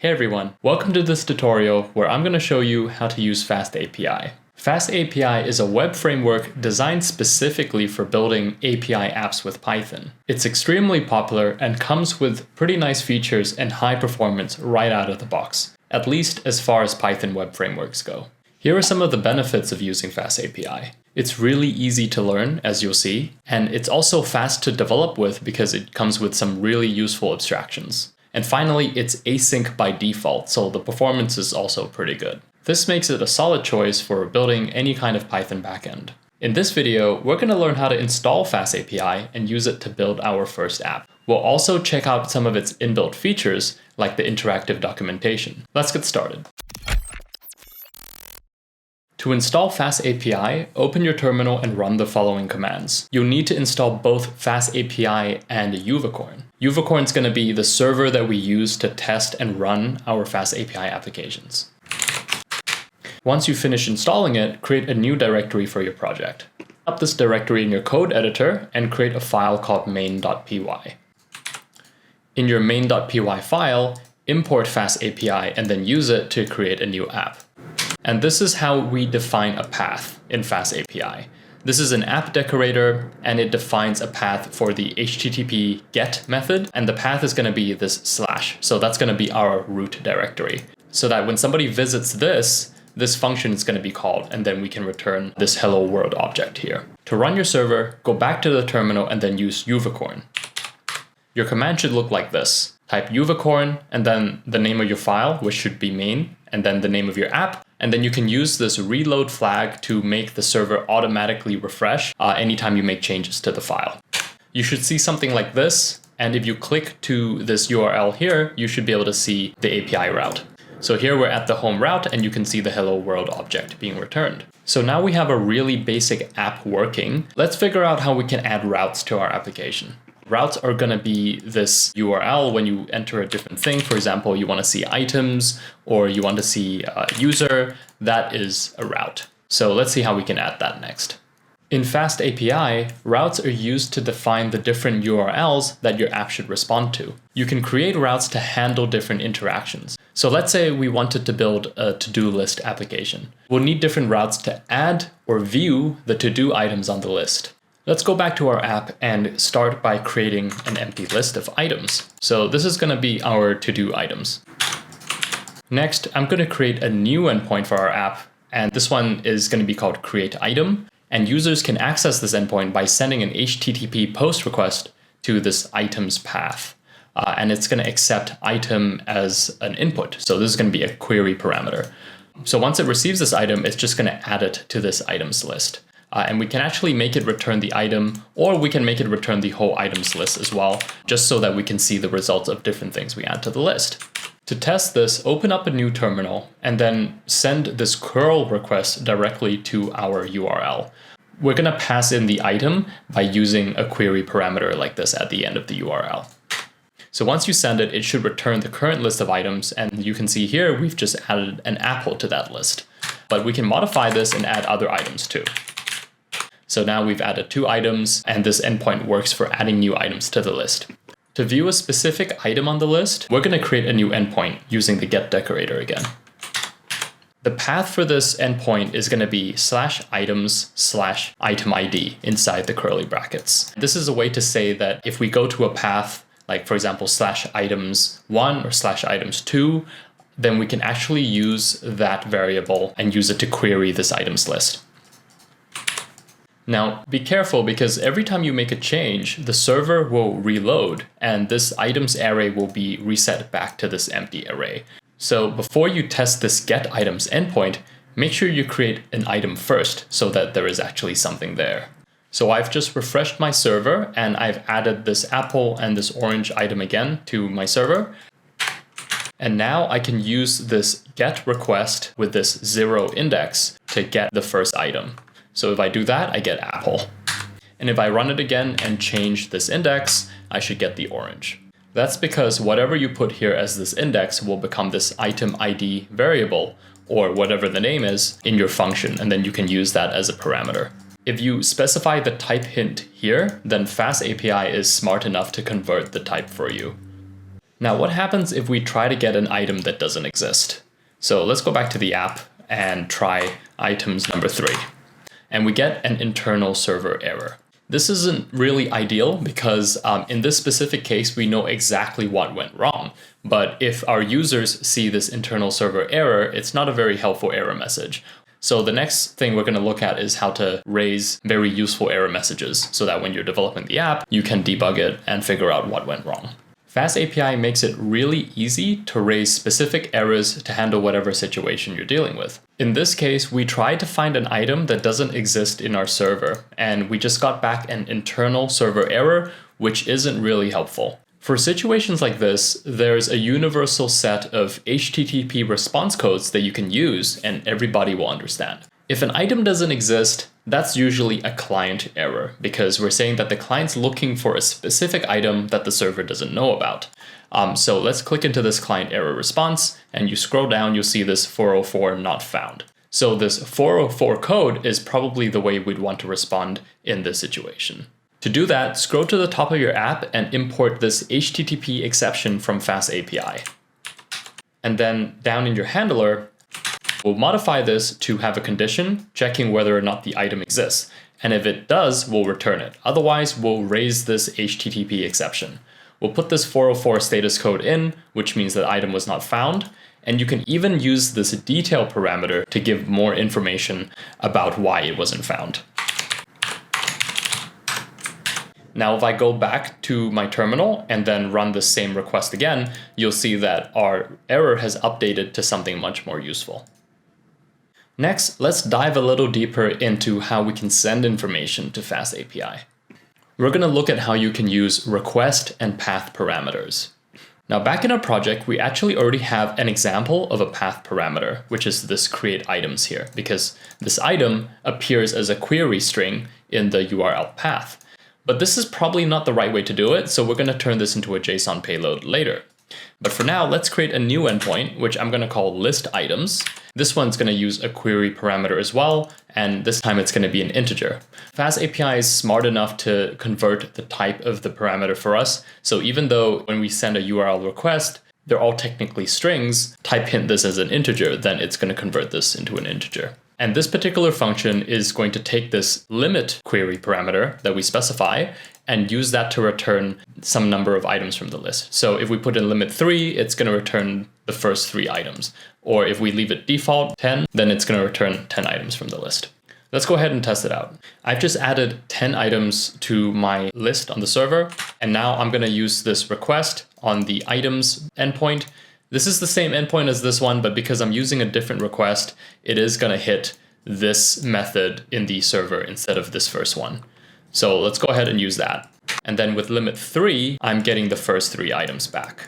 Hey everyone, welcome to this tutorial where I'm going to show you how to use FastAPI. FastAPI is a web framework designed specifically for building API apps with Python. It's extremely popular and comes with pretty nice features and high performance right out of the box, at least as far as Python web frameworks go. Here are some of the benefits of using FastAPI. It's really easy to learn, as you'll see, and it's also fast to develop with because it comes with some really useful abstractions. And finally, it's async by default, so the performance is also pretty good. This makes it a solid choice for building any kind of Python backend. In this video, we're going to learn how to install FastAPI and use it to build our first app. We'll also check out some of its inbuilt features, like the interactive documentation. Let's get started. To install FastAPI, open your terminal and run the following commands. You'll need to install both FastAPI and Uvicorn. Uvicorn is going to be the server that we use to test and run our FastAPI applications. Once you finish installing it, create a new directory for your project. Up this directory in your code editor and create a file called main.py. In your main.py file, import FastAPI and then use it to create a new app. And this is how we define a path in FastAPI. This is an app decorator, and it defines a path for the HTTP GET method, and the path is going to be this /. So that's going to be our root directory. So that when somebody visits this function is going to be called, and then we can return this hello world object here. To run your server, go back to the terminal and then use Uvicorn. Your command should look like this. Type Uvicorn, and then the name of your file, which should be main, and then the name of your app. And then you can use this reload flag to make the server automatically refresh anytime you make changes to the file. You should see something like this. And if you click to this URL here, you should be able to see the API route. So here we're at the home route, and you can see the hello world object being returned. So now we have a really basic app working. Let's figure out how we can add routes to our application. Routes are going to be this URL when you enter a different thing. For example, you want to see items or you want to see a user. That is a route. So let's see how we can add that next. In FastAPI, routes are used to define the different URLs that your app should respond to. You can create routes to handle different interactions. So let's say we wanted to build a to-do list application. We'll need different routes to add or view the to-do items on the list. Let's go back to our app and start by creating an empty list of items. So this is going to be our to-do items. Next, I'm going to create a new endpoint for our app, and this one is going to be called create item. And users can access this endpoint by sending an HTTP post request to this items path. And it's going to accept item as an input. So this is going to be a query parameter. So once it receives this item, it's just going to add it to this items list. And we can actually make it return the item, or we can make it return the whole items list as well, just so that we can see the results of different things we add to the list. To test this, open up a new terminal and then send this curl request directly to our URL. We're going to pass in the item by using a query parameter like this at the end of the URL. So once you send it, it should return the current list of items, and you can see here we've just added an apple to that list. But we can modify this and add other items too. So now we've added 2 items, and this endpoint works for adding new items to the list. To view a specific item on the list, we're going to create a new endpoint using the get decorator again. The path for this endpoint is going to be /items/item ID inside the curly brackets. This is a way to say that if we go to a path, like for example /items1 or /items2, then we can actually use that variable and use it to query this items list. Now, be careful because every time you make a change, the server will reload and this items array will be reset back to this empty array. So before you test this get items endpoint, make sure you create an item first so that there is actually something there. So I've just refreshed my server and I've added this apple and this orange item again to my server. And now I can use this get request with this 0 index to get the first item. So if I do that, I get apple. And if I run it again and change this index, I should get the orange. That's because whatever you put here as this index will become this item ID variable, or whatever the name is, in your function, and then you can use that as a parameter. If you specify the type hint here, then FastAPI is smart enough to convert the type for you. Now, what happens if we try to get an item that doesn't exist? So let's go back to the app and try items number 3. And we get an internal server error. This isn't really ideal because in this specific case, we know exactly what went wrong. But if our users see this internal server error, it's not a very helpful error message. So the next thing we're going to look at is how to raise very useful error messages so that when you're developing the app, you can debug it and figure out what went wrong. FastAPI makes it really easy to raise specific errors to handle whatever situation you're dealing with. In this case, we tried to find an item that doesn't exist in our server, and we just got back an internal server error, which isn't really helpful. For situations like this, there's a universal set of HTTP response codes that you can use and everybody will understand. If an item doesn't exist, that's usually a client error because we're saying that the client's looking for a specific item that the server doesn't know about. So let's click into this client error response and you scroll down, you'll see this 404 not found. So this 404 code is probably the way we'd want to respond in this situation. To do that, scroll to the top of your app and import this HTTP exception from FastAPI. And then down in your handler, we'll modify this to have a condition checking whether or not the item exists. And if it does, we'll return it. Otherwise, we'll raise this HTTP exception. We'll put this 404 status code in, which means that item was not found. And you can even use this detail parameter to give more information about why it wasn't found. Now, if I go back to my terminal and then run the same request again, you'll see that our error has updated to something much more useful. Next, let's dive a little deeper into how we can send information to FastAPI. We're going to look at how you can use request and path parameters. Now, back in our project, we actually already have an example of a path parameter, which is this create items here, because this item appears as a query string in the URL path. But this is probably not the right way to do it, so we're going to turn this into a JSON payload later. But for now, let's create a new endpoint, which I'm going to call list items. This one's going to use a query parameter as well, and this time it's going to be an integer. FastAPI is smart enough to convert the type of the parameter for us. So even though when we send a URL request, they're all technically strings, type hint this as an integer, then it's going to convert this into an integer. And this particular function is going to take this limit query parameter that we specify and use that to return some number of items from the list. So if we put in limit 3, it's going to return the first 3 items. Or if we leave it default 10, then it's going to return 10 items from the list. Let's go ahead and test it out. I've just added 10 items to my list on the server. And now I'm going to use this request on the items endpoint. This is the same endpoint as this one, but because I'm using a different request, it is going to hit this method in the server instead of this first one. So let's go ahead and use that. And then with limit 3, I'm getting the first 3 items back.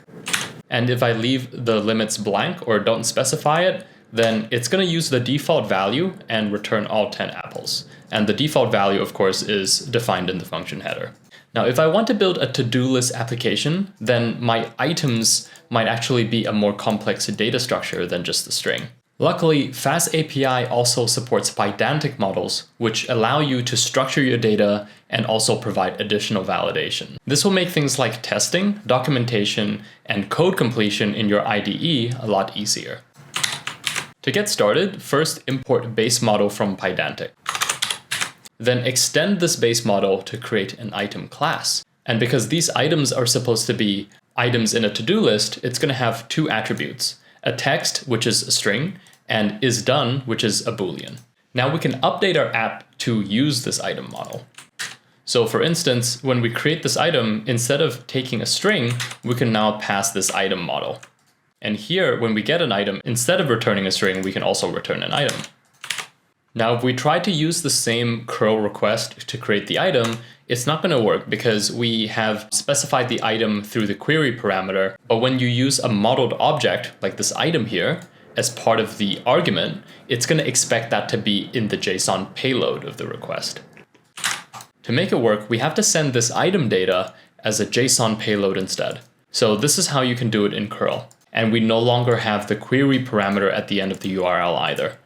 And if I leave the limits blank or don't specify it, then it's going to use the default value and return all 10 apples. And the default value, of course, is defined in the function header. Now, if I want to build a to-do list application, then my items might actually be a more complex data structure than just a string. Luckily, FastAPI also supports Pydantic models, which allow you to structure your data and also provide additional validation. This will make things like testing, documentation, and code completion in your IDE a lot easier. To get started, first import base model from Pydantic. Then extend this base model to create an item class. And because these items are supposed to be items in a to-do list, it's going to have 2 attributes. A text, which is a string, and is done, which is a Boolean. Now we can update our app to use this item model. So for instance, when we create this item, instead of taking a string, we can now pass this item model. And here, when we get an item, instead of returning a string, we can also return an item. Now, if we try to use the same curl request to create the item, it's not going to work because we have specified the item through the query parameter. But when you use a modeled object like this item here as part of the argument, it's going to expect that to be in the JSON payload of the request. To make it work, we have to send this item data as a JSON payload instead. So this is how you can do it in curl. And we no longer have the query parameter at the end of the URL either.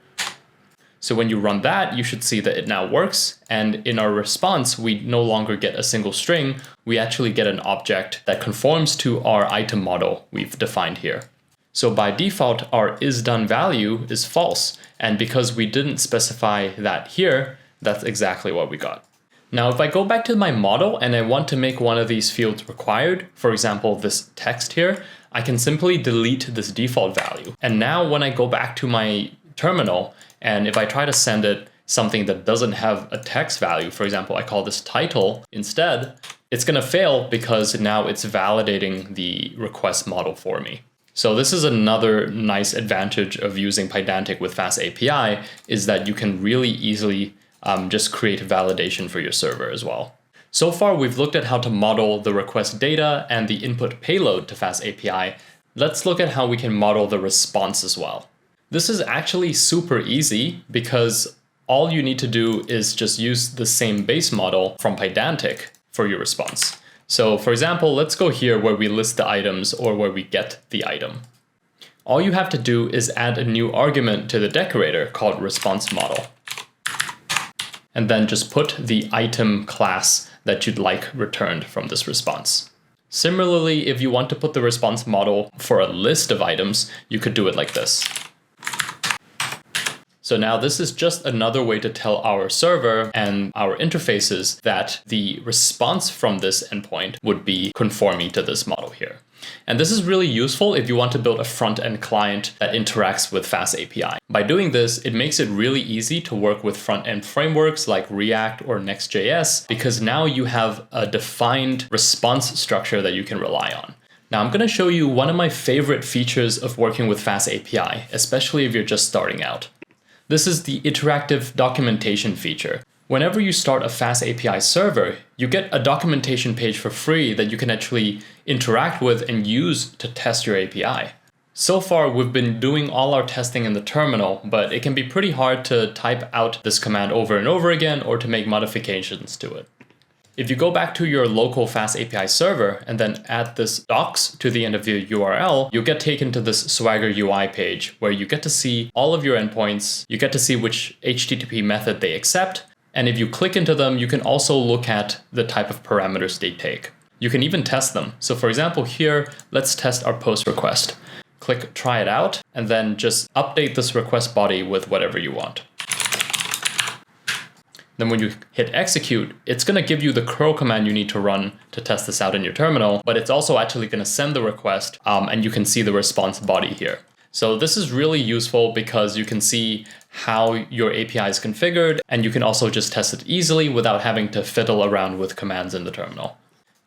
So when you run that, you should see that it now works. And in our response, we no longer get a single string. We actually get an object that conforms to our item model we've defined here. So by default, our isDone value is false. And because we didn't specify that here, that's exactly what we got. Now, if I go back to my model and I want to make one of these fields required, for example, this text here, I can simply delete this default value. And now when I go back to my terminal, and if I try to send it something that doesn't have a text value, for example, I call this title instead, it's going to fail because now it's validating the request model for me. So this is another nice advantage of using Pydantic with FastAPI, is that you can really easily just create validation for your server as well. So far, we've looked at how to model the request data and the input payload to FastAPI. Let's look at how we can model the response as well. This is actually super easy because all you need to do is just use the same base model from Pydantic for your response. So for example, let's go here where we list the items or where we get the item. All you have to do is add a new argument to the decorator called response model. And then just put the item class that you'd like returned from this response. Similarly, if you want to put the response model for a list of items, you could do it like this. So now this is just another way to tell our server and our interfaces that the response from this endpoint would be conforming to this model here. And this is really useful if you want to build a front-end client that interacts with FastAPI. By doing this, it makes it really easy to work with front-end frameworks like React or Next.js, because now you have a defined response structure that you can rely on. Now I'm going to show you one of my favorite features of working with FastAPI, especially if you're just starting out. This is the interactive documentation feature. Whenever you start a FastAPI server, you get a documentation page for free that you can actually interact with and use to test your API. So far, we've been doing all our testing in the terminal, but it can be pretty hard to type out this command over and over again or to make modifications to it. If you go back to your local FastAPI server and then add this docs to the end of your URL, you'll get taken to this Swagger UI page where you get to see all of your endpoints, you get to see which HTTP method they accept, and if you click into them, you can also look at the type of parameters they take. You can even test them. So for example, here, let's test our post request. Click try it out, and then just update this request body with whatever you want. Then when you hit execute, it's going to give you the curl command you need to run to test this out in your terminal, but it's also actually going to send the request, and you can see the response body here. So this is really useful because you can see how your API is configured, and you can also just test it easily without having to fiddle around with commands in the terminal.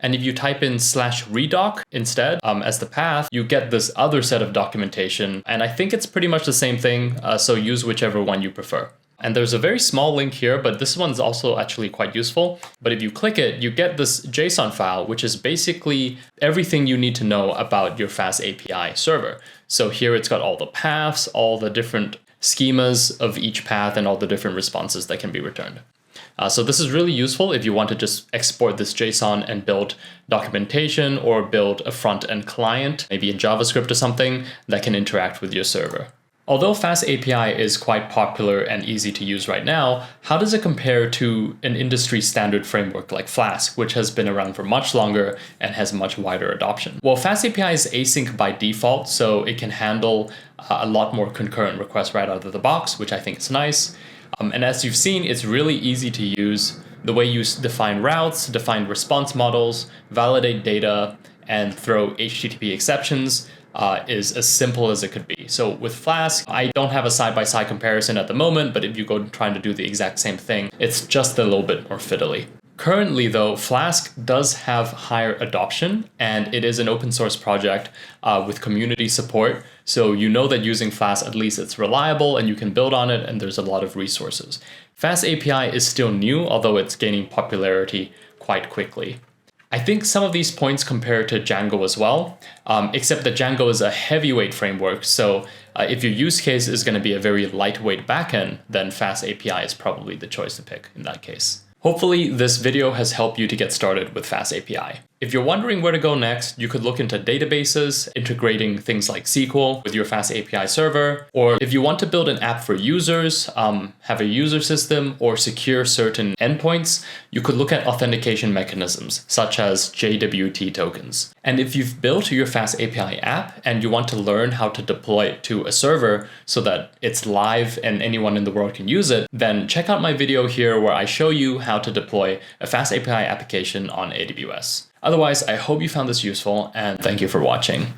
And if you type in /redoc instead as the path, you get this other set of documentation. And I think it's pretty much the same thing, so use whichever one you prefer. And there's a very small link here, but this one's also actually quite useful. But if you click it, you get this JSON file, which is basically everything you need to know about your FastAPI server. So here it's got all the paths, all the different schemas of each path, and all the different responses that can be returned. So this is really useful if you want to just export this JSON and build documentation or build a front-end client, maybe in JavaScript or something, that can interact with your server. Although FastAPI is quite popular and easy to use right now, how does it compare to an industry standard framework like Flask, which has been around for much longer and has much wider adoption? Well, FastAPI is async by default, so it can handle a lot more concurrent requests right out of the box, which I think is nice. And as you've seen, it's really easy to use. The way you define routes, define response models, validate data, and throw HTTP exceptions is as simple as it could be. So with Flask, I don't have a side-by-side comparison at the moment, but if you go trying to do the exact same thing, it's just a little bit more fiddly. Currently though, Flask does have higher adoption, and it is an open source project with community support. So you know that using Flask, at least it's reliable and you can build on it, and there's a lot of resources. FastAPI is still new, although it's gaining popularity quite quickly. I think some of these points compare to Django as well, except that Django is a heavyweight framework. So if your use case is going to be a very lightweight backend, then FastAPI is probably the choice to pick in that case. Hopefully this video has helped you to get started with FastAPI. If you're wondering where to go next, you could look into databases, integrating things like SQL with your FastAPI server, or if you want to build an app for users, have a user system, or secure certain endpoints, you could look at authentication mechanisms, such as JWT tokens. And if you've built your FastAPI app and you want to learn how to deploy it to a server so that it's live and anyone in the world can use it, then check out my video here where I show you how to deploy a FastAPI application on AWS. Otherwise, I hope you found this useful, and thank you for watching.